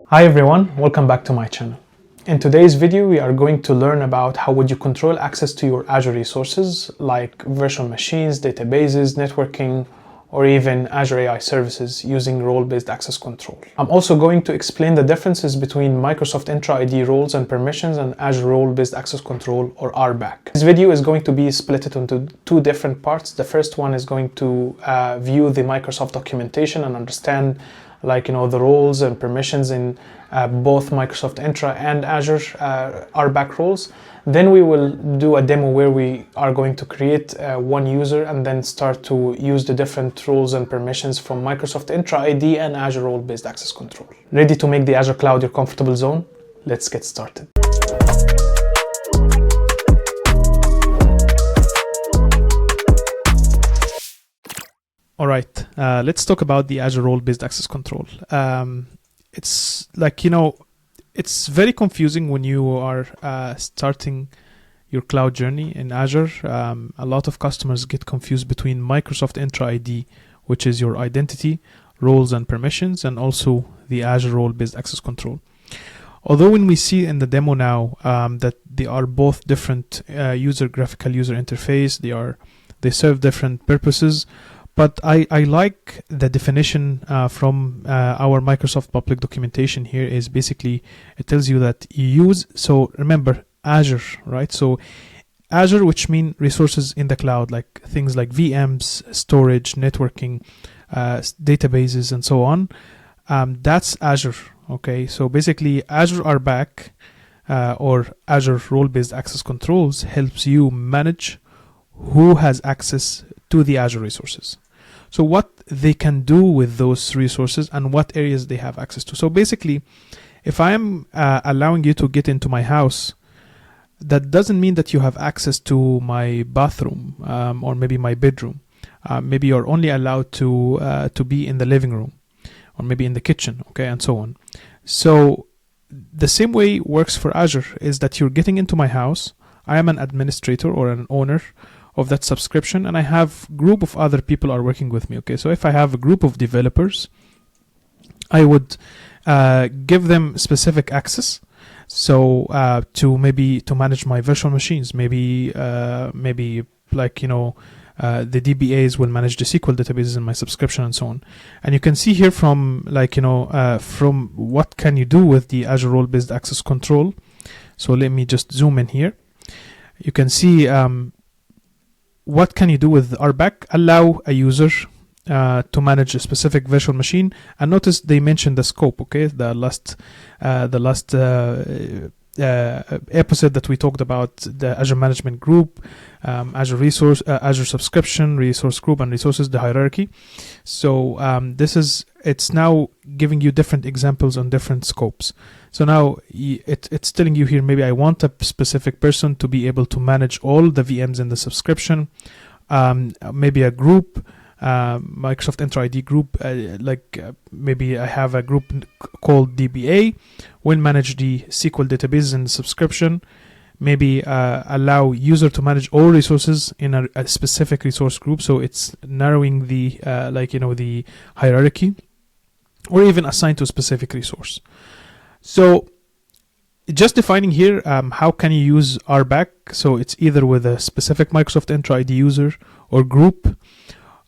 Hi everyone, welcome back to my channel. In today's video, we are going to learn about how would you control access to your Azure resources like virtual machines, databases, networking, or even Azure AI services using role-based access control. I'm also going to explain the differences between Microsoft Entra ID roles and permissions and Azure role-based access control or RBAC. This video is going to be split into two different parts. The first one is going to view the Microsoft documentation and understand the roles and permissions in both Microsoft Entra and Azure RBAC roles. Then we will do a demo where we are going to create one user and then start to use the different roles and permissions from Microsoft Entra ID and Azure role-based access control. Ready to make the Azure cloud your comfortable zone? Let's get started. All right, let's talk about the Azure role-based access control. It's it's very confusing when you are starting your cloud journey in Azure. A lot of customers get confused between Microsoft Entra ID, which is your identity, roles and permissions, and also the Azure role-based access control. Although when we see in the demo now that they are both different graphical user interface, they serve different purposes. But I like the definition from our Microsoft public documentation here. Is basically it tells you that you use, so remember Azure, right? So Azure, which mean resources in the cloud, like things like VMs, storage, networking, databases, and so on. That's Azure, okay? So basically Azure RBAC or Azure role-based access controls helps you manage who has access to the Azure resources. So what they can do with those resources and what areas they have access to. So basically, if I am allowing you to get into my house, that doesn't mean that you have access to my bathroom or maybe my bedroom. Maybe you're only allowed to be in the living room or maybe in the kitchen, okay, and so on. So the same way it works for Azure is that you're getting into my house. I am an administrator or an owner of that subscription, and I have group of other people are working with me. Okay, so if I have a group of developers, I would give them specific access. So to manage my virtual machines, maybe the DBAs will manage the SQL databases in my subscription and so on. And you can see here from from what can you do with the Azure role-based access control. So let me just zoom in here. You can see what can you do with RBAC? Allow a user to manage a specific virtual machine, and notice they mentioned the scope. Okay, the last episode that we talked about the Azure Management Group, Azure Subscription, Resource Group, and Resources, the hierarchy. So it's now giving you different examples on different scopes. So now it's telling you here, maybe I want a specific person to be able to manage all the VMs in the subscription, maybe a group, Microsoft Entra ID group, maybe I have a group called DBA, will manage the SQL databases in the subscription, maybe allow user to manage all resources in a specific resource group, so it's narrowing the the hierarchy, or even assigned to a specific resource. So just defining here how can you use RBAC. So it's either with a specific Microsoft Entra ID user or group.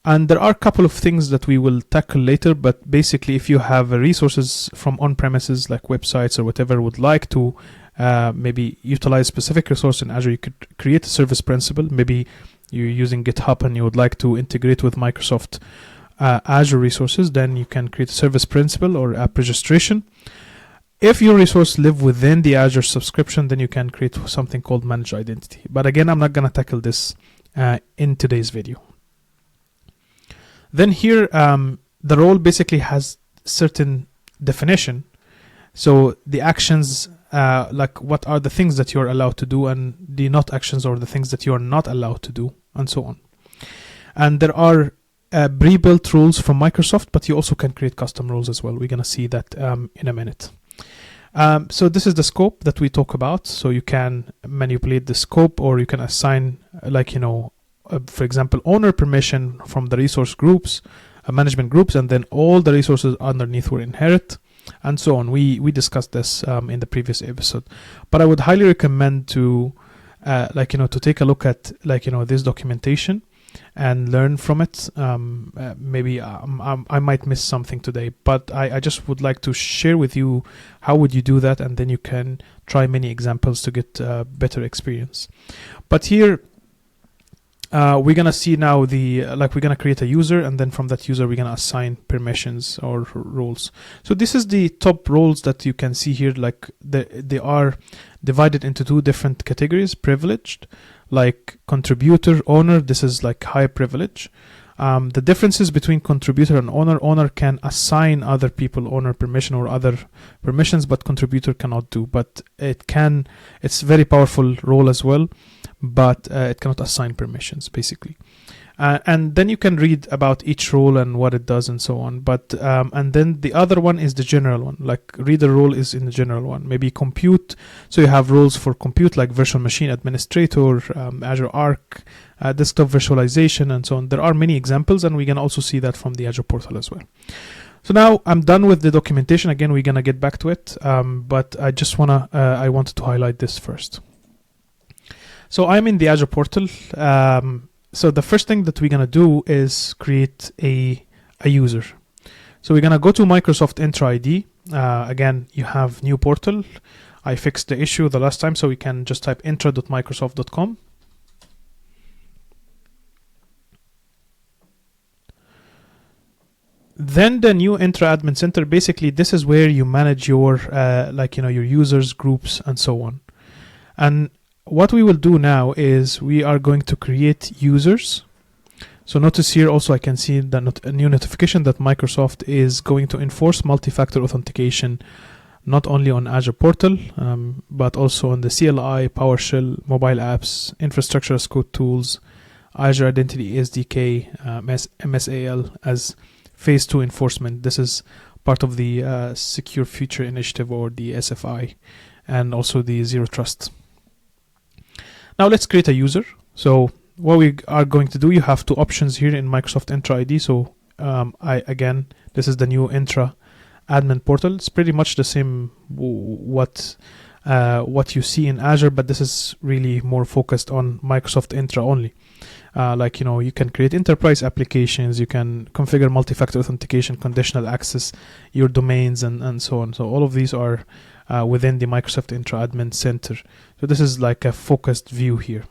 And there are a couple of things that we will tackle later, but basically if you have resources from on-premises like websites or whatever would like to maybe utilize specific resource in Azure, you could create a service principal. Maybe you're using GitHub and you would like to integrate with Microsoft Azure resources, then you can create a service principal or app registration. If your resource live within the Azure subscription, then you can create something called managed identity. But again, I'm not going to tackle this in today's video. Then here, the role basically has certain definition. So the actions, what are the things that you're allowed to do, and the not actions or the things that you're not allowed to do, and so on. And there are pre-built rules from Microsoft, but you also can create custom rules as well. We're going to see that in a minute. So this is the scope that we talk about. So you can manipulate the scope, or you can assign, for example, owner permission from the resource groups, management groups, and then all the resources underneath will inherit. and so on. We discussed this in the previous episode, but I would highly recommend to to take a look at this documentation and learn from it. Maybe I might miss something today, but I just would like to share with you how would you do that, and then you can try many examples to get better experience. But here we're gonna see now we're gonna create a user, and then from that user we're gonna assign permissions or roles. So this is the top roles that you can see here. Like they are divided into two different categories: privileged, like contributor, owner. This is like high privilege. The differences between contributor and owner can assign other people owner permission or other permissions, but contributor cannot do. But it's very powerful role as well, but it cannot assign permissions basically. And then you can read about each role and what it does and so on. But and then the other one is the general one. Like reader role is in the general one. Maybe compute. So you have roles for compute, like virtual machine administrator, Azure Arc, desktop virtualization, and so on. There are many examples, and we can also see that from the Azure portal as well. So now I'm done with the documentation. Again, we're gonna get back to it, but I just I wanted to highlight this first. So I'm in the Azure portal. So the first thing that we're gonna do is create a user. So we're gonna go to Microsoft Entra ID. Again, you have new portal. I fixed the issue the last time, so we can just type intra.microsoft.com. Then the new Entra Admin Center. Basically, this is where you manage your your users, groups, and so on. And what we will do now is we are going to create users. So notice here also I can see that a new notification that Microsoft is going to enforce multi-factor authentication not only on Azure portal, but also on the CLI, PowerShell, mobile apps, infrastructure as code tools, Azure Identity SDK, MSAL as phase 2 enforcement. This is part of the Secure Future Initiative, or the SFI, and also the Zero Trust. Now let's create a user. So what we are going to do, you have two options here in Microsoft Entra ID. So this is the new Entra admin portal. It's pretty much the same what you see in Azure, but this is really more focused on Microsoft Entra only. You can create enterprise applications, you can configure multi-factor authentication, conditional access, your domains, and so on. So all of these are within the Microsoft Entra Admin Center. So this is like a focused view here.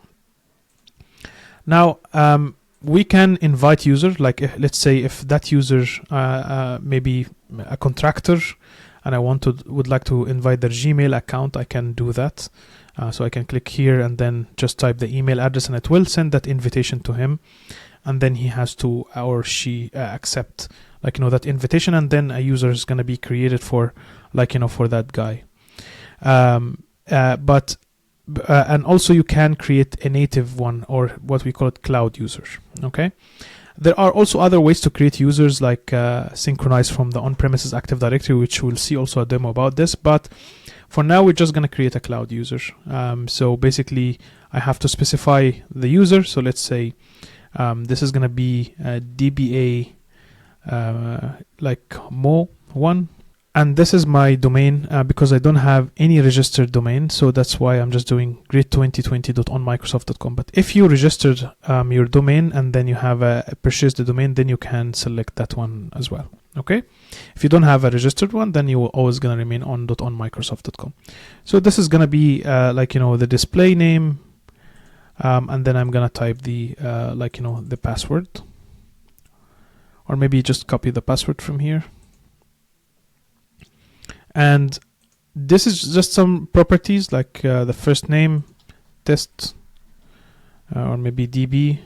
Now we can invite users. Let's say if that user maybe a contractor, and I would like to invite their Gmail account, I can do that. So I can click here and then just type the email address, and it will send that invitation to him, and then he has to or she accept that invitation, and then a user is going to be created for for that guy. And also you can create a native one, or what we call it cloud user. Okay. There are also other ways to create users, like synchronize from the on-premises Active Directory, which we'll see also a demo about this. But for now, we're just going to create a cloud user. So basically, I have to specify the user. So let's say this is going to be DBA Mo1. And this is my domain because I don't have any registered domain. So that's why I'm just doing grid2020.onmicrosoft.com. But if you registered your domain and then you have purchased the domain, then you can select that one as well. Okay. If you don't have a registered one, then you will always going to remain on.onmicrosoft.com. So this is going to be the display name. And then I'm going to type the the password, or maybe just copy the password from here. And this is just some properties, like the first name, test, or maybe DB,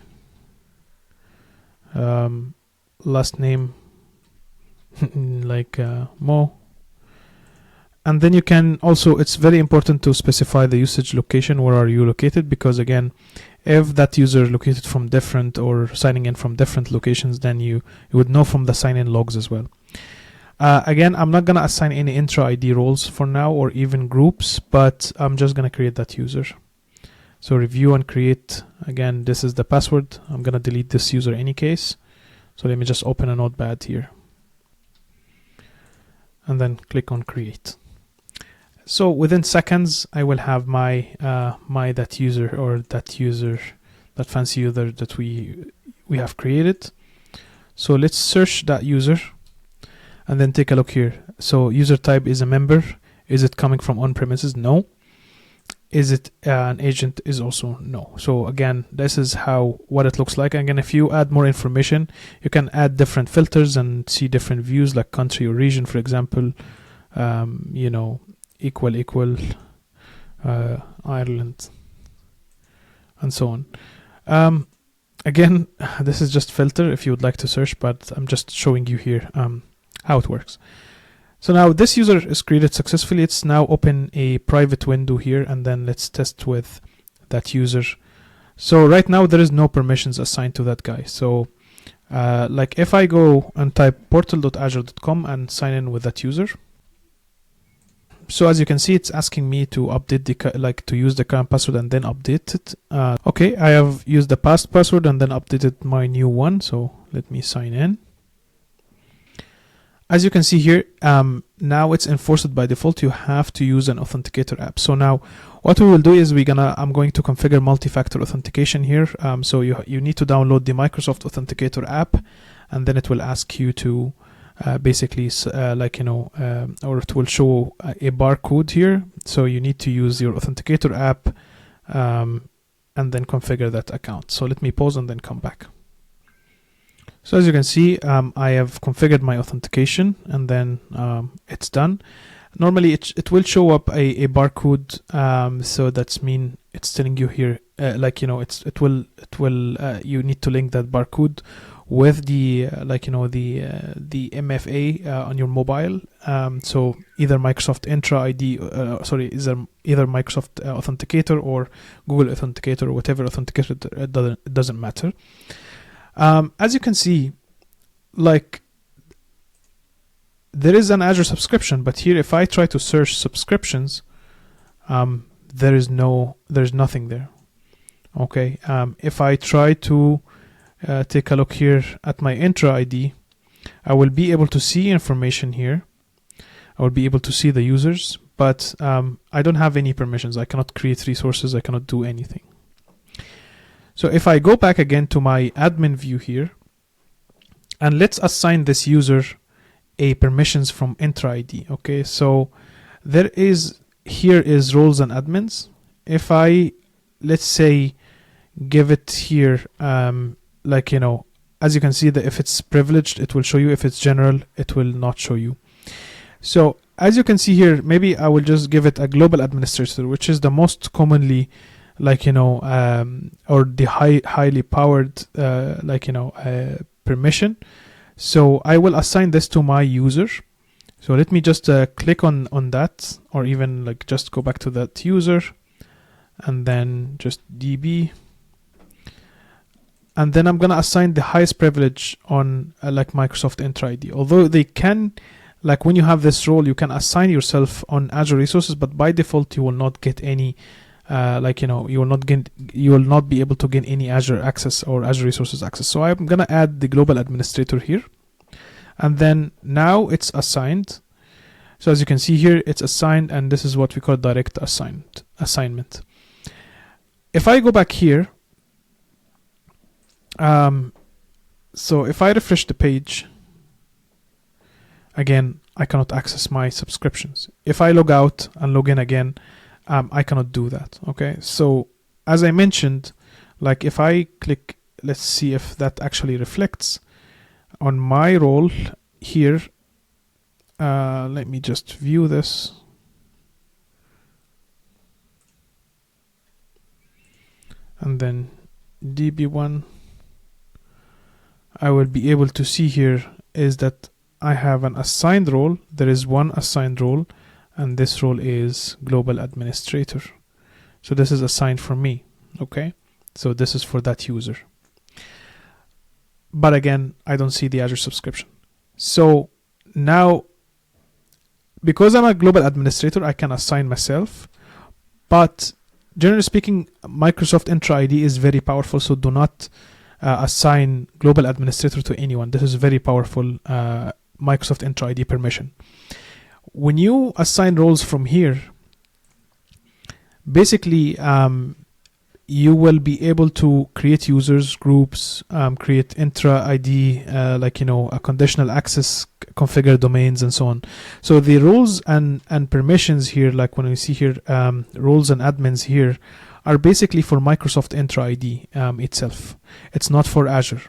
last name, Mo. And then you can also, it's very important to specify the usage location. Where are you located? Because again, if that user is located from different or signing in from different locations, then you would know from the sign-in logs as well. Again, I'm not going to assign any Entra ID roles for now, or even groups, but I'm just going to create that user. So review and create. Again, this is the password. I'm going to delete this user in any case. So let me just open a notepad here. and then click on create. So within seconds, I will have my that user, that fancy user that we have created. So let's search that user and then take a look here. So user type is a member. Is it coming from on-premises? No. Is it an agent? Is also no. So again, this is what it looks like. Again, if you add more information, you can add different filters and see different views like country or region, for example, you know, equal, Ireland, and so on. Again, this is just filter if you would like to search, but I'm just showing you here how it works. So now this user is created successfully. It's now open a private window here, and then let's test with that user. So right now there is no permissions assigned to that guy. So like if I go and type portal.azure.com and sign in with that user. So as you can see, it's asking me to update to use the current password and then update it. Okay, I have used the past password and then updated my new one. So let me sign in. As you can see here, now it's enforced by default. You have to use an authenticator app. So now what we will do is I'm going to configure multi-factor authentication here. So you need to download the Microsoft Authenticator app, and then it will ask you to basically or it will show a barcode here. So you need to use your Authenticator app and then configure that account. So let me pause and then come back. So as you can see, I have configured my authentication, and then it's done. Normally it will show up a barcode, so that's mean it's telling you here you need to link that barcode with the the MFA on your mobile. So either Microsoft Entra ID, either Microsoft Authenticator or Google Authenticator or whatever authenticator, it doesn't matter. As you can see, like there is an Azure subscription, but here if I try to search subscriptions, there's nothing there. Okay, if I try to take a look here at my Intra ID, I will be able to see information here. I will be able to see the users, but I don't have any permissions. I cannot create resources. I cannot do anything. So if I go back again to my admin view here, and let's assign this user a permissions from Entra ID. Okay, so here is roles and admins. If I, let's say, give it here, as you can see that if it's privileged, it will show you. If it's general, it will not show you. So as you can see here, maybe I will just give it a global administrator, which is the most commonly or the highly powered permission. So I will assign this to my user. So let me just click on that, or even just go back to that user and then just DB, and then I'm gonna assign the highest privilege on Microsoft Entra ID. Although they can, when you have this role, you can assign yourself on Azure resources, but by default you will not get any you will not be able to gain any Azure access or Azure resources access. So I'm gonna add the global administrator here, and then now it's assigned. So as you can see here, it's assigned, and this is what we call direct assignment. If I go back here, so if I refresh the page, again, I cannot access my subscriptions. If I log out and log in again, I cannot do that. Okay, so as I mentioned, if I click, let's see if that actually reflects on my role here. Let me just view this. And then DB1, I will be able to see here is that I have an assigned role. There is one assigned role, and this role is global administrator. So this is assigned for me. Okay, so this is for that user. But again, I don't see the Azure subscription. So now, because I'm a global administrator, I can assign myself. But generally speaking, Microsoft Entra ID is very powerful, so do not assign global administrator to anyone. This is very powerful Microsoft Entra ID permission. when you assign roles from here, basically you will be able to create users, groups, create Intra ID, a conditional access, configure domains, and so on. So the roles and permissions here, like when you see here, roles and admins here, are basically for Microsoft Intra ID itself. It's not for Azure.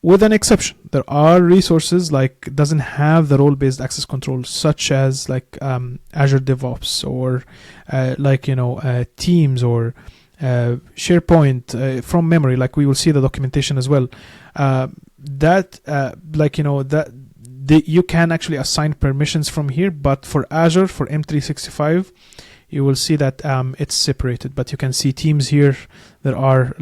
With an exception, there are resources like doesn't have the role-based access control, such as like Azure DevOps or Teams or SharePoint from memory. Like we will see the documentation as well. You can actually assign permissions from here, but for Azure, for M365, you will see that it's separated. But you can see Teams here. There are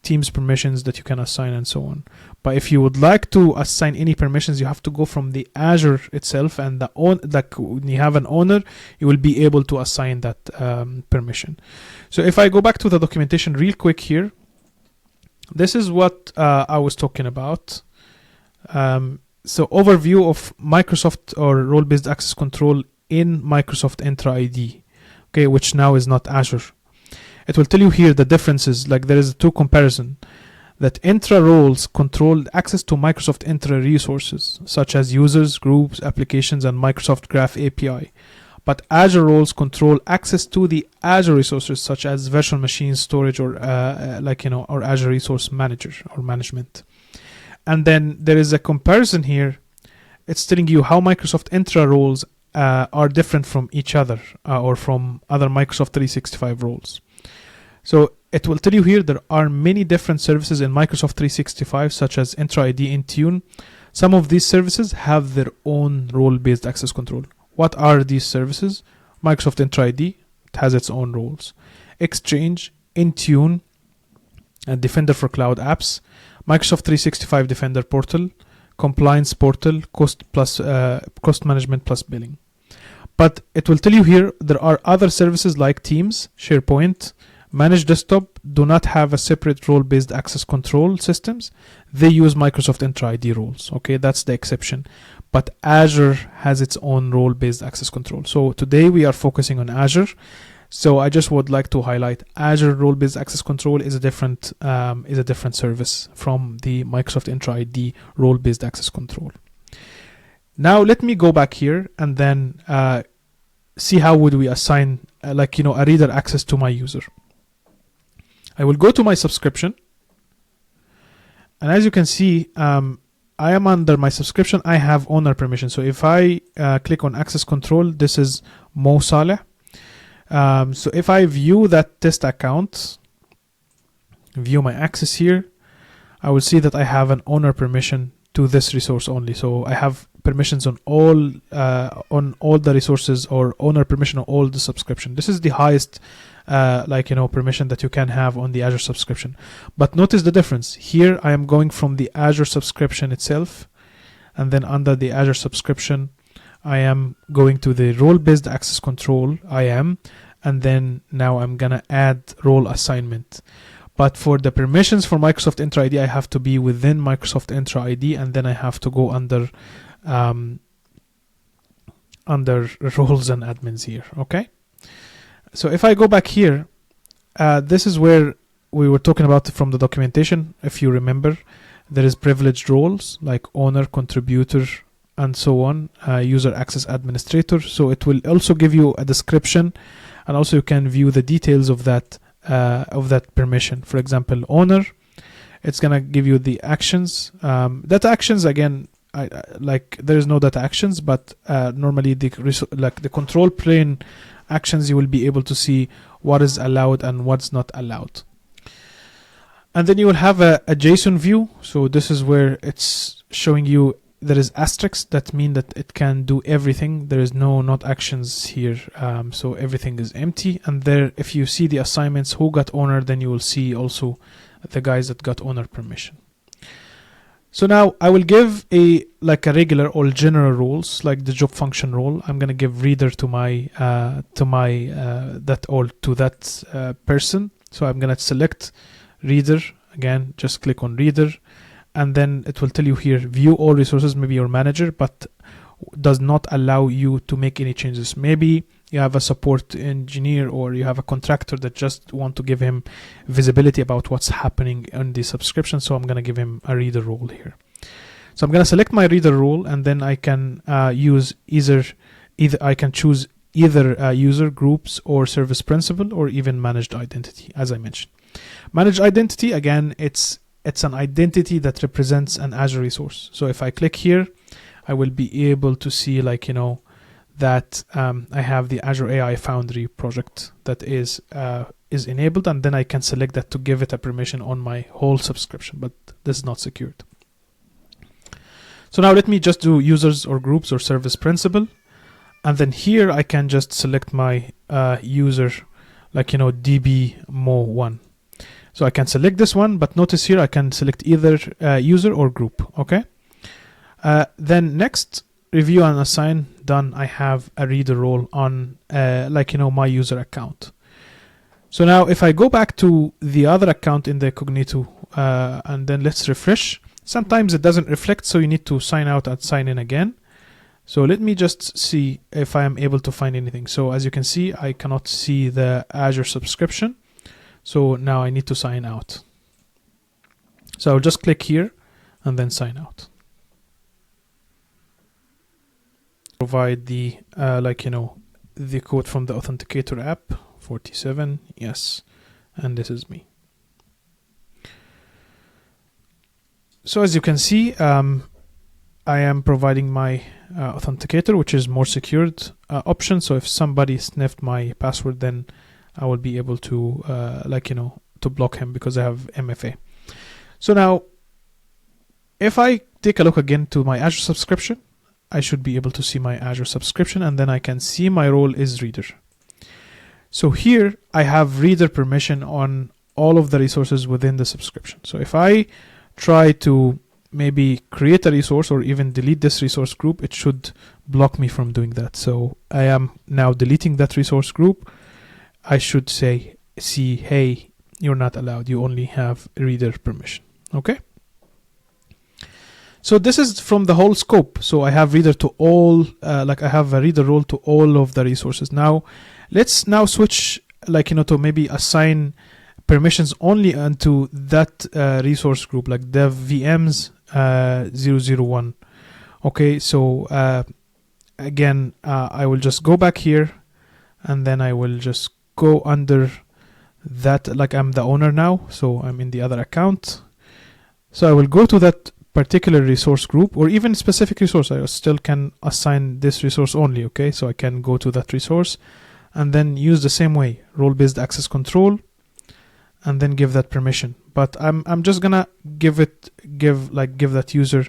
Teams permissions that you can assign and so on. But if you would like to assign any permissions, you have to go from the Azure itself, and when you have an owner, you will be able to assign that permission. So if I go back to the documentation real quick here, this is what I was talking about. So overview of Microsoft or role-based access control in Microsoft Entra ID, okay, which now is not Azure. It will tell you here the differences. Like there is a two comparison. That Intra roles control access to Microsoft Intra resources, such as users, groups, applications, and Microsoft Graph API. But Azure roles control access to the Azure resources, such as virtual machines, storage, or or Azure Resource Manager or management. And then there is a comparison here. It's telling you how Microsoft Intra roles are different from each other or from other Microsoft 365 roles. So it will tell you here there are many different services in Microsoft 365, such as Intra ID, Intune. Some of these services have their own role-based access control. What are these services? Microsoft Intra ID, it has its own roles. Exchange, Intune, and Defender for Cloud Apps, Microsoft 365 Defender Portal, Compliance Portal, Cost Management plus Billing. But it will tell you here there are other services like Teams, SharePoint, Managed Desktop do not have a separate role-based access control systems. They use Microsoft Intra ID roles. Okay, that's the exception. But Azure has its own role-based access control. So today we are focusing on Azure. So I just would like to highlight Azure role-based access control is a different service from the Microsoft Intra ID role-based access control. Now let me go back here and then see how would we assign a reader access to my user. I will go to my subscription, and as you can see, I am under my subscription. I have owner permission. So if I click on access control, this is Mo Saleh. So if I view that test account, view my access here, I will see that I have an owner permission to this resource only. So I have permissions on all the resources, or owner permission on all the subscription. This is the highest permission that you can have on the Azure subscription. But notice the difference. Here I am going from the Azure subscription itself, and then under the Azure subscription I am going to the role-based access control, and then now I'm gonna add role assignment. But for the permissions for Microsoft Intra ID, I have to be within Microsoft Intra ID, and then I have to go under roles and admins here. Okay. So if I go back here, this is where we were talking about from the documentation. If you remember, there is privileged roles like owner, contributor, and so on, user access administrator. So it will also give you a description, and also you can view the details of that permission. For example, owner, it's gonna give you the actions. Data actions, again, there is no data actions, but normally the control plane actions, you will be able to see what is allowed and what's not allowed. And then you will have a JSON view. So this is where it's showing you there is asterisks that mean that it can do everything. There is no not actions here, so everything is empty. And there, if you see the assignments who got owner, then you will see also the guys that got owner permission. So now I will give a regular or general roles, like the job function role. I'm gonna give reader to that person. So I'm gonna select reader again. Just click on reader, and then it will tell you here view all resources, maybe your manager. But does not allow you to make any changes. Maybe you have a support engineer or you have a contractor that just want to give him visibility about what's happening in the subscription. So I'm going to give him a reader role here. So I'm going to select my reader role, and then I can use either I can choose either user groups or service principal or even managed identity, as I mentioned. Managed identity, again, it's an identity that represents an Azure resource. So if I click here, I will be able to see, like, that I have the Azure AI Foundry project that is enabled, and then I can select that to give it a permission on my whole subscription, but this is not secured. So now let me just do users or groups or service principal, and then here I can just select my user, like, dbmo1. So I can select this one, but notice here I can select either user or group. Okay. Then next, review and assign, done. I have a reader role on my user account. So now if I go back to the other account in the Cognito and then let's refresh, sometimes it doesn't reflect, so you need to sign out and sign in again. So let me just see if I am able to find anything. So as you can see, I cannot see the Azure subscription. So now I need to sign out. So I'll just click here and then sign out. Provide the the code from the authenticator app 47, yes, and this is me. So as you can see, I am providing my authenticator, which is more secured option. So if somebody sniffed my password, then I will be able to to block him because I have MFA. So now if I take a look again to my Azure subscription, I should be able to see my Azure subscription, and then I can see my role is reader. So here I have reader permission on all of the resources within the subscription. So if I try to maybe create a resource or even delete this resource group, it should block me from doing that. So I am now deleting that resource group. I should see, hey, you're not allowed. You only have reader permission. Okay. So this is from the whole scope. So I have reader to all, I have a reader role to all of the resources. Now, let's now switch, to maybe assign permissions only into that resource group, like dev VMs 001. Okay, so again, I will just go back here, and then I will just go under that, like I'm the owner now, so I'm in the other account. So I will go to that particular resource group, or even specific resource. I still can assign this resource only. Okay, so I can go to that resource and then use the same way, role-based access control, and then give that permission. But I'm just gonna give that user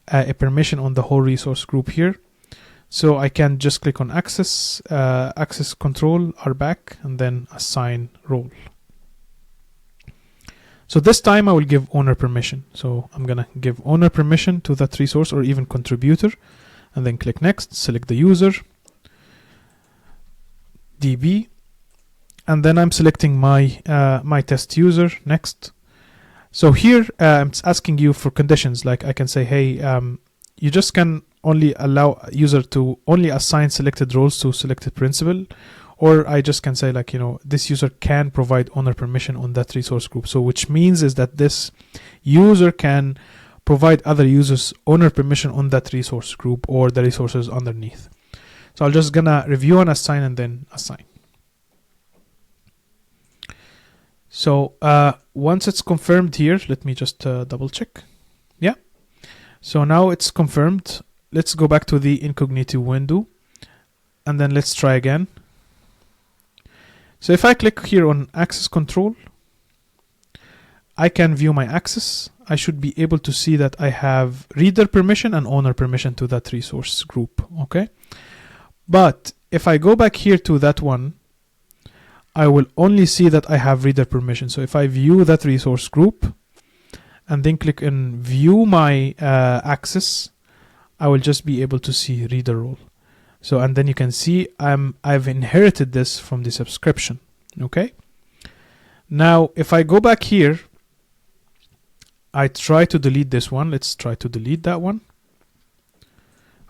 a permission on the whole resource group here. So I can just click on access control, RBAC, and then assign role. So this time I will give owner permission. So I'm gonna give owner permission to that resource or even contributor, and then click next, select the user, DB, and then I'm selecting my my test user, next. So here it's asking you for conditions, like I can say, hey, you just can only allow user to only assign selected roles to selected principal, or I just can say, this user can provide owner permission on that resource group. So which means is that this user can provide other users owner permission on that resource group or the resources underneath. So I'll just gonna review and assign and then assign. So once it's confirmed here, let me just double check. Yeah. So now it's confirmed. Let's go back to the incognito window, and then let's try again. So if I click here on access control, I can view my access. I should be able to see that I have reader permission and owner permission to that resource group. Okay. But if I go back here to that one, I will only see that I have reader permission. So if I view that resource group and then click on view my access, I will just be able to see reader role. So, and then you can see I've inherited this from the subscription. Okay. Now, if I go back here, I try to delete this one. Let's try to delete that one.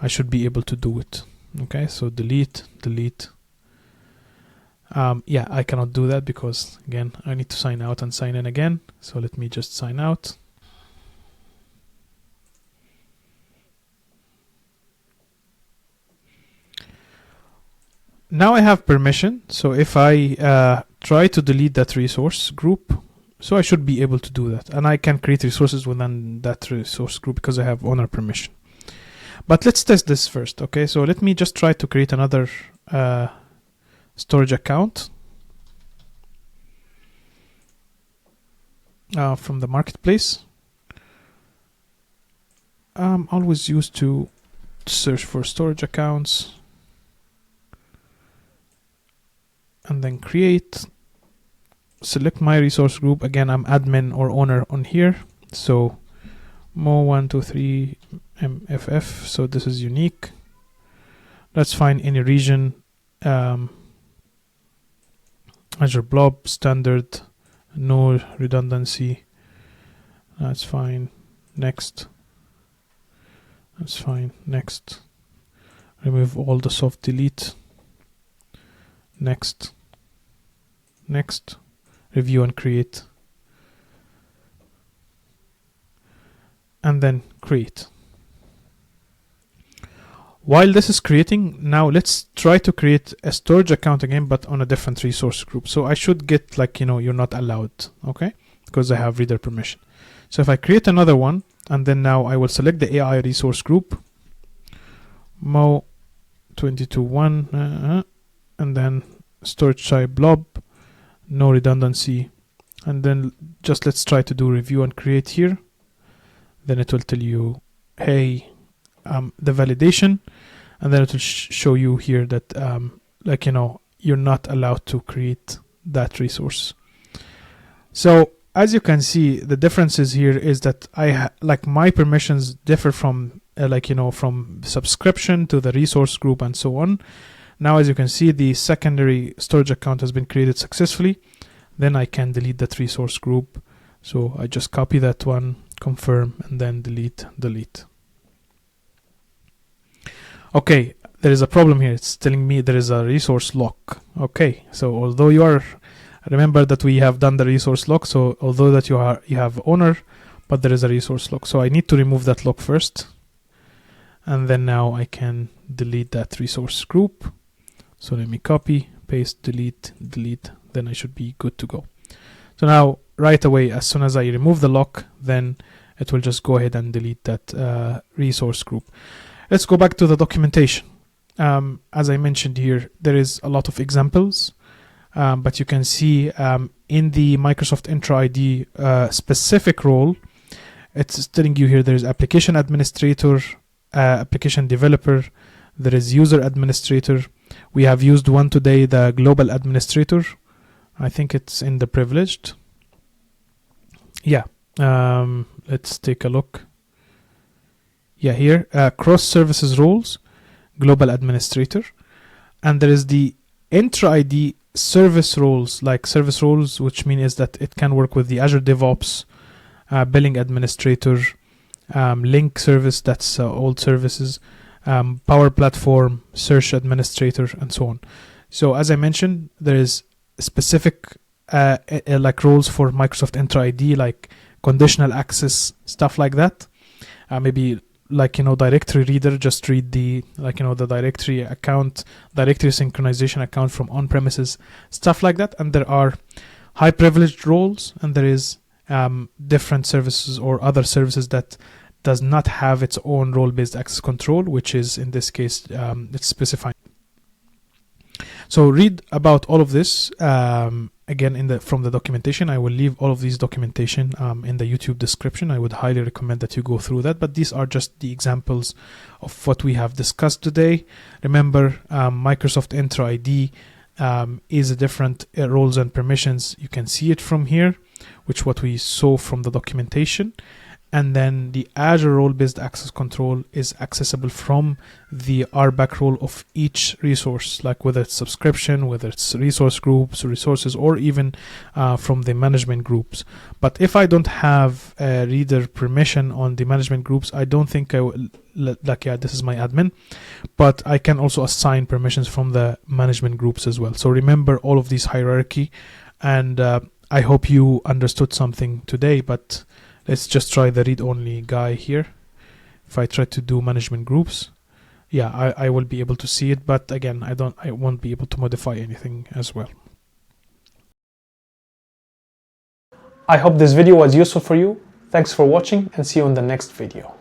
I should be able to do it. Okay, so delete. Yeah, I cannot do that because again I need to sign out and sign in again. So let me just sign out. Now I have permission, so if I try to delete that resource group, so I should be able to do that, and I can create resources within that resource group because I have owner permission. But let's test this first. Okay, so let me just try to create another storage account from the marketplace. I'm always used to search for storage accounts and then create, select my resource group. Again, I'm admin or owner on here, so mo123 mff, so this is unique. Let's find any region, Azure blob standard, no redundancy. That's fine. Next. That's fine. Next. Remove all the soft delete. Next. Next. Review and create. And then create. While this is creating, now let's try to create a storage account again, but on a different resource group. So I should get like, you're not allowed, okay? Because I have reader permission. So if I create another one, and then now I will select the AI resource group, mo221, and then storage type blob, no redundancy, and then just let's try to do review and create here. Then it will tell you, hey, the validation, and then it will show you here that you're not allowed to create that resource. So as you can see, the differences here is that my permissions differ from from subscription to the resource group and so on. Now as you can see, the secondary storage account has been created successfully. Then I can delete that resource group. So I just copy that one, confirm, and then delete. Okay, there is a problem here. It's telling me there is a resource lock. Okay, so although remember that we have done the resource lock, so although that you have owner, but there is a resource lock. So I need to remove that lock first, and then now I can delete that resource group. So let me copy, paste, delete, then I should be good to go. So now right away, as soon as I remove the lock, then it will just go ahead and delete that resource group. Let's go back to the documentation. As I mentioned here, there is a lot of examples, but you can see in the Microsoft Entra ID specific role, it's telling you here there is application administrator, application developer, there is user administrator. We have used one today, the global administrator. I think it's in the privileged. Yeah, let's take a look. Yeah, here, cross services roles, global administrator, and there is the Entra ID service roles, which means that it can work with the Azure DevOps, billing administrator, link service, that's old services, Power Platform, search administrator, and so on. So as I mentioned, there is specific roles for Microsoft Entra ID, like conditional access, stuff like that. Maybe directory reader, just read the the directory account, directory synchronization account from on-premises, stuff like that. And there are high privileged roles, and there is different services or other services that does not have its own role-based access control, which is in this case it's specified. So read about all of this again from the documentation. I will leave all of these documentation in the YouTube description. I would highly recommend that you go through that, but these are just the examples of what we have discussed today. Remember, Microsoft Entra ID is a different roles and permissions. You can see it from here, which what we saw from the documentation. and then the Azure role-based access control is accessible from the RBAC role of each resource, like whether it's subscription, whether it's resource groups, resources, or even from the management groups. But if I don't have a reader permission on the management groups, I don't think I will, like, yeah, this is my admin, but I can also assign permissions from the management groups as well. So remember all of these hierarchy, and I hope you understood something today, but let's just try the read-only guy here. If I try to do management groups, yeah, I will be able to see it, but again, I won't be able to modify anything as well. I hope this video was useful for you. Thanks for watching, and see you in the next video.